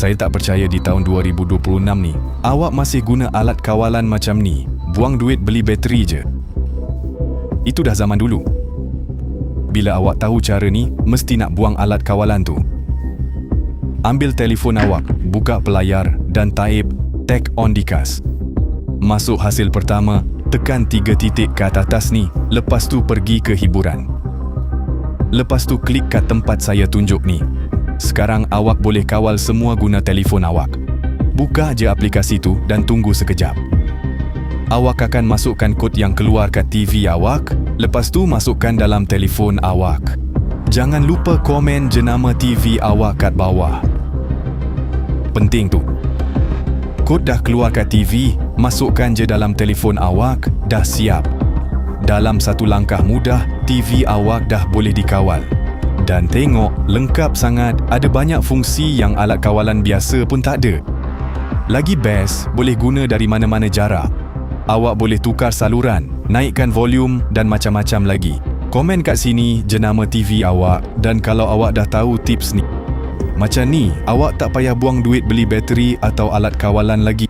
Saya tak percaya di tahun 2026 ni, awak masih guna alat kawalan macam ni. Buang duit beli bateri je. Itu dah zaman dulu. Bila awak tahu cara ni, mesti nak buang alat kawalan tu. Ambil telefon awak, buka pelayar dan taip Tech on Dikas. Masuk hasil pertama, tekan 3 titik kat atas ni, lepas tu pergi ke hiburan. Lepas tu klik kat tempat saya tunjuk ni. Sekarang awak boleh kawal semua guna telefon awak. Buka je aplikasi tu dan tunggu sekejap. Awak akan masukkan kod yang keluar kat TV awak, lepas tu masukkan dalam telefon awak. Jangan lupa komen jenama TV awak kat bawah. Penting tu. Kod dah keluar kat TV, masukkan je dalam telefon awak, dah siap. Dalam satu langkah mudah, TV awak dah boleh dikawal. Dan tengok, lengkap sangat, ada banyak fungsi yang alat kawalan biasa pun tak ada. Lagi best, boleh guna dari mana-mana jarak. Awak boleh tukar saluran, naikkan volume dan macam-macam lagi. Komen kat sini jenama TV awak dan kalau awak dah tahu tips ni. Macam ni, awak tak payah buang duit beli bateri atau alat kawalan lagi.